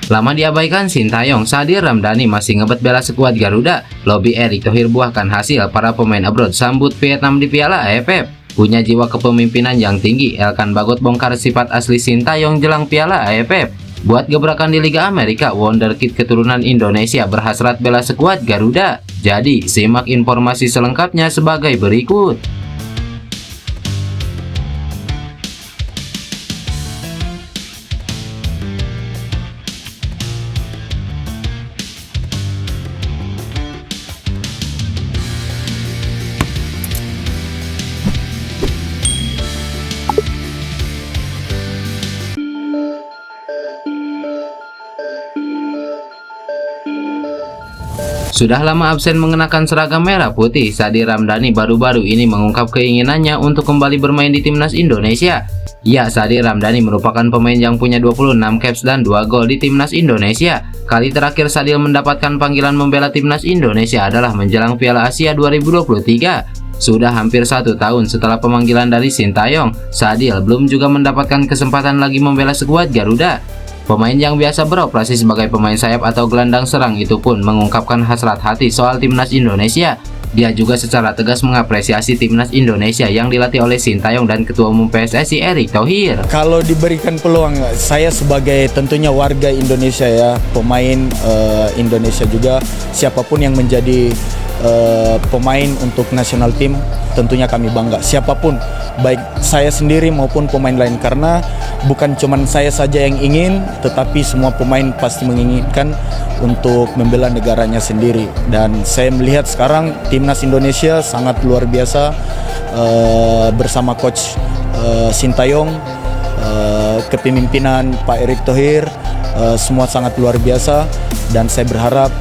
Lama diabaikan Sintayong, Sadil Ramdhani masih ngebet bela skuad Garuda. Lobi Erick Thohir buahkan hasil, para pemain abroad sambut Vietnam di Piala AFF. Punya jiwa kepemimpinan yang tinggi, Elkan Bagot bongkar sifat asli Sintayong jelang Piala AFF. Buat gebrakan di Liga Amerika, wonderkid keturunan Indonesia berhasrat bela skuad Garuda. Jadi, simak informasi selengkapnya sebagai berikut. Sudah lama absen mengenakan seragam merah putih, Sadil Ramdhani baru-baru ini mengungkap keinginannya untuk kembali bermain di timnas Indonesia. Ya, Sadil Ramdhani merupakan pemain yang punya 26 caps dan 2 gol di timnas Indonesia. Kali terakhir Sadil mendapatkan panggilan membela timnas Indonesia adalah menjelang Piala Asia 2023. Sudah hampir 1 tahun setelah pemanggilan dari Sintayong, Sadil belum juga mendapatkan kesempatan lagi membela skuad Garuda. Pemain yang biasa beroperasi sebagai pemain sayap atau gelandang serang itu pun mengungkapkan hasrat hati soal timnas Indonesia. Dia juga secara tegas mengapresiasi timnas Indonesia yang dilatih oleh Sintayong dan Ketua Umum PSSI Erick Thohir. Kalau diberikan peluang, saya sebagai tentunya warga Indonesia ya, pemain Indonesia juga, siapapun yang menjadi pemain untuk nasional tim, tentunya kami bangga. Siapapun, baik saya sendiri maupun pemain lain, karena bukan cuma saya saja yang ingin, tetapi semua pemain pasti menginginkan untuk membela negaranya sendiri. Dan saya melihat sekarang timnas Indonesia sangat luar biasa bersama coach Sintayong, kepemimpinan Pak Erick Thohir, semua sangat luar biasa. Dan saya berharap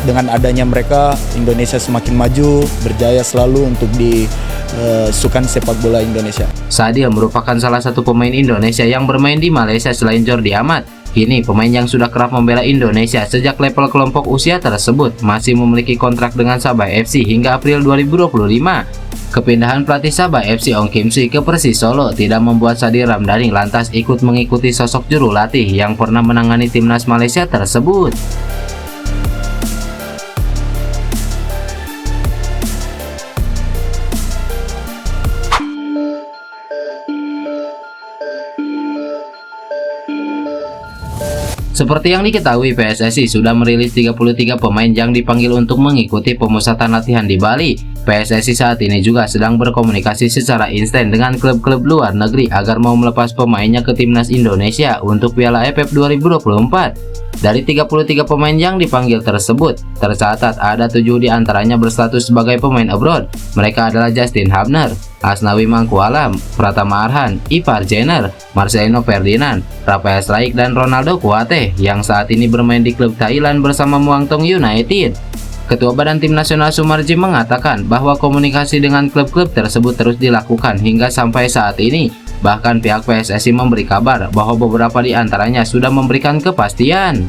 dengan adanya mereka, Indonesia semakin maju, berjaya selalu untuk di sukan sepak bola Indonesia. Sadil merupakan salah satu pemain Indonesia yang bermain di Malaysia selain Jordi Amat. Kini pemain yang sudah kerap membela Indonesia sejak level kelompok usia tersebut masih memiliki kontrak dengan Sabah FC hingga April 2025. Kepindahan pelatih Sabah FC Ong Kim Si ke Persis Solo tidak membuat Sadil Ramdhani lantas ikut mengikuti sosok juru latih yang pernah menangani timnas Malaysia tersebut. Seperti yang diketahui, PSSI sudah merilis 33 pemain yang dipanggil untuk mengikuti pemusatan latihan di Bali. PSSI saat ini juga sedang berkomunikasi secara instan dengan klub-klub luar negeri agar mau melepas pemainnya ke timnas Indonesia untuk Piala AFF 2024. Dari 33 pemain yang dipanggil tersebut, tercatat ada 7 diantaranya berstatus sebagai pemain abroad. Mereka adalah Justin Hubner, Asnawi Mangkualam, Pratama Arhan, Ipar Jenner, Marcelino Ferdinand, Rafael Struijk, dan Ronaldo Kuate yang saat ini bermain di klub Thailand bersama Muangthong United. Ketua Badan Tim Nasional Sumarji mengatakan bahwa komunikasi dengan klub-klub tersebut terus dilakukan hingga sampai saat ini. Bahkan pihak PSSI memberi kabar bahwa beberapa di antaranya sudah memberikan kepastian.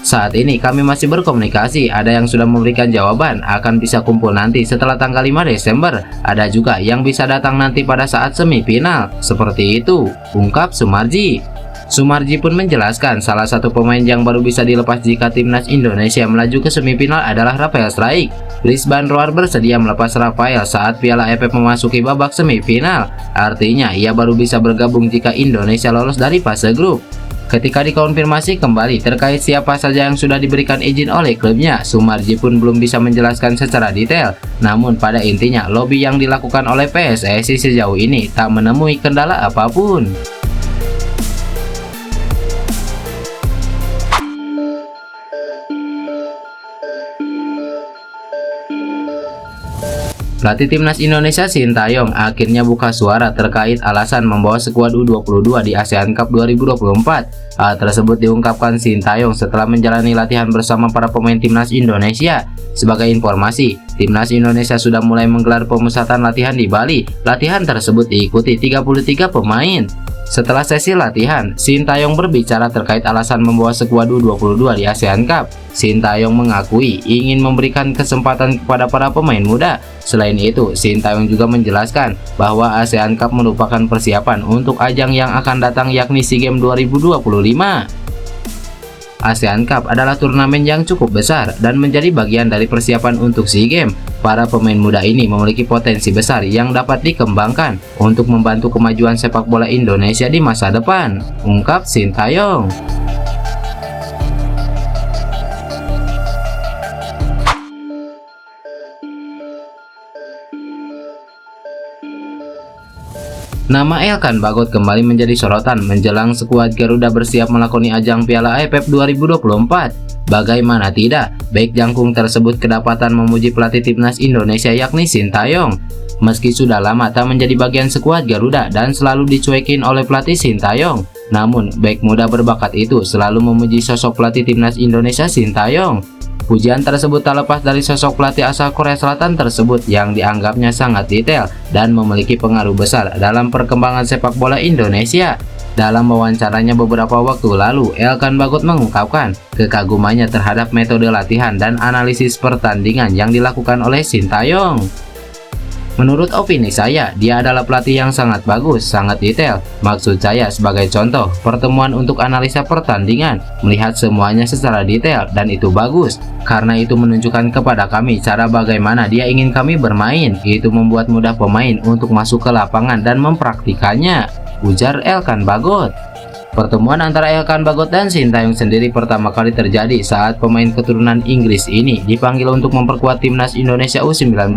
Saat ini kami masih berkomunikasi, ada yang sudah memberikan jawaban akan bisa kumpul nanti setelah tanggal 5 Desember. Ada juga yang bisa datang nanti pada saat semifinal. Seperti itu, ungkap Sumarji. Sumarji pun menjelaskan salah satu pemain yang baru bisa dilepas jika timnas Indonesia melaju ke semifinal adalah Rafael Struijk. Brisbane Roar bersedia melepas Rafael saat Piala AFF memasuki babak semifinal. Artinya ia baru bisa bergabung jika Indonesia lolos dari fase grup. Ketika dikonfirmasi kembali terkait siapa saja yang sudah diberikan izin oleh klubnya, Sumarji pun belum bisa menjelaskan secara detail. Namun pada intinya, lobi yang dilakukan oleh PSSI sejauh ini tak menemui kendala apapun. Pelatih timnas Indonesia Sintayong akhirnya buka suara terkait alasan membawa skuad U22 di ASEAN Cup 2024. Hal tersebut diungkapkan Sintayong setelah menjalani latihan bersama para pemain timnas Indonesia. Sebagai informasi, timnas Indonesia sudah mulai menggelar pemusatan latihan di Bali. Latihan tersebut diikuti 33 pemain. Setelah sesi latihan, Sintayong berbicara terkait alasan membawa skuad U22 di ASEAN Cup. Sintayong mengakui ingin memberikan kesempatan kepada para pemain muda. Selain itu, Sintayong juga menjelaskan bahwa ASEAN Cup merupakan persiapan untuk ajang yang akan datang yakni SEA Games 2025. ASEAN Cup adalah turnamen yang cukup besar dan menjadi bagian dari persiapan untuk SEA Games. Para pemain muda ini memiliki potensi besar yang dapat dikembangkan untuk membantu kemajuan sepak bola Indonesia di masa depan, ungkap Sintayong. Nama Elkan Bagot kembali menjadi sorotan menjelang skuad Garuda bersiap melakoni ajang Piala AFF 2024. Bagaimana tidak, bek jangkung tersebut kedapatan memuji pelatih timnas Indonesia yakni Sintayong. Meski sudah lama tak menjadi bagian skuad Garuda dan selalu dicuekin oleh pelatih Sintayong, namun bek muda berbakat itu selalu memuji sosok pelatih timnas Indonesia Sintayong. Pujian tersebut tak lepas dari sosok pelatih asal Korea Selatan tersebut yang dianggapnya sangat detail dan memiliki pengaruh besar dalam perkembangan sepak bola Indonesia. Dalam wawancaranya beberapa waktu lalu, Elkan Bagot mengungkapkan kekagumannya terhadap metode latihan dan analisis pertandingan yang dilakukan oleh Sintayong. Menurut opini saya, dia adalah pelatih yang sangat bagus, sangat detail. Maksud saya sebagai contoh, pertemuan untuk analisa pertandingan, melihat semuanya secara detail dan itu bagus. Karena itu menunjukkan kepada kami cara bagaimana dia ingin kami bermain. Itu membuat mudah pemain untuk masuk ke lapangan dan mempraktikannya, ujar Elkan Bagot. Pertemuan antara Elkan Bagot dan Sintayong sendiri pertama kali terjadi saat pemain keturunan Inggris ini dipanggil untuk memperkuat timnas Indonesia U19.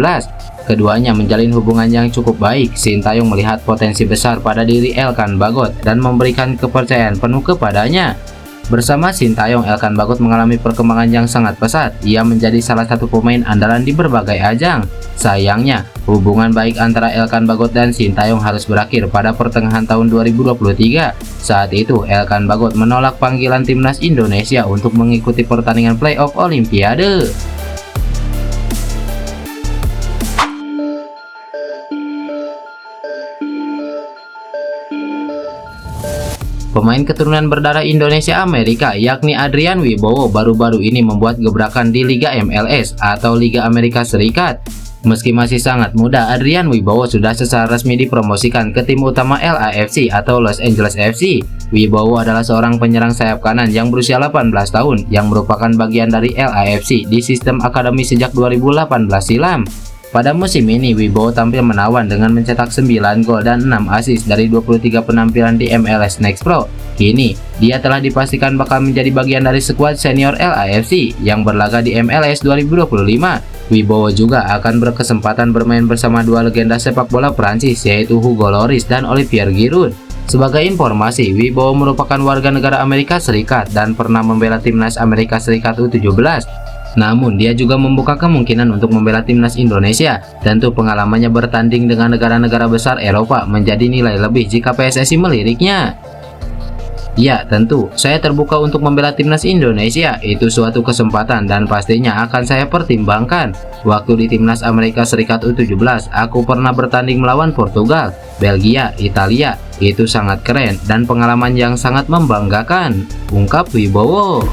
Keduanya menjalin hubungan yang cukup baik. Sintayong melihat potensi besar pada diri Elkan Bagot dan memberikan kepercayaan penuh kepadanya. Bersama Sintayong, Elkan Bagot mengalami perkembangan yang sangat pesat. Ia menjadi salah satu pemain andalan di berbagai ajang. Sayangnya, hubungan baik antara Elkan Bagot dan Sintayong harus berakhir pada pertengahan tahun 2023. Saat itu, Elkan Bagot menolak panggilan timnas Indonesia untuk mengikuti pertandingan playoff Olimpiade. Pemain keturunan berdarah Indonesia Amerika yakni Adrian Wibowo baru-baru ini membuat gebrakan di Liga MLS atau Liga Amerika Serikat. Meski masih sangat muda, Adrian Wibowo sudah secara resmi dipromosikan ke tim utama LAFC atau Los Angeles FC. Wibowo adalah seorang penyerang sayap kanan yang berusia 18 tahun yang merupakan bagian dari LAFC di sistem akademi sejak 2018 silam. Pada musim ini, Wibowo tampil menawan dengan mencetak 9 gol dan 6 assist dari 23 penampilan di MLS Next Pro. Kini, dia telah dipastikan bakal menjadi bagian dari skuad senior LAFC yang berlaga di MLS 2025. Wibowo juga akan berkesempatan bermain bersama dua legenda sepak bola Prancis yaitu Hugo Lloris dan Olivier Giroud. Sebagai informasi, Wibowo merupakan warga negara Amerika Serikat dan pernah membela timnas Amerika Serikat U17. Namun, dia juga membuka kemungkinan untuk membela timnas Indonesia. Tentu pengalamannya bertanding dengan negara-negara besar Eropa menjadi nilai lebih jika PSSI meliriknya. Ya, tentu, saya terbuka untuk membela timnas Indonesia. Itu suatu kesempatan dan pastinya akan saya pertimbangkan. Waktu di timnas Amerika Serikat U17, aku pernah bertanding melawan Portugal, Belgia, Italia. Itu sangat keren dan pengalaman yang sangat membanggakan, ungkap Wibowo.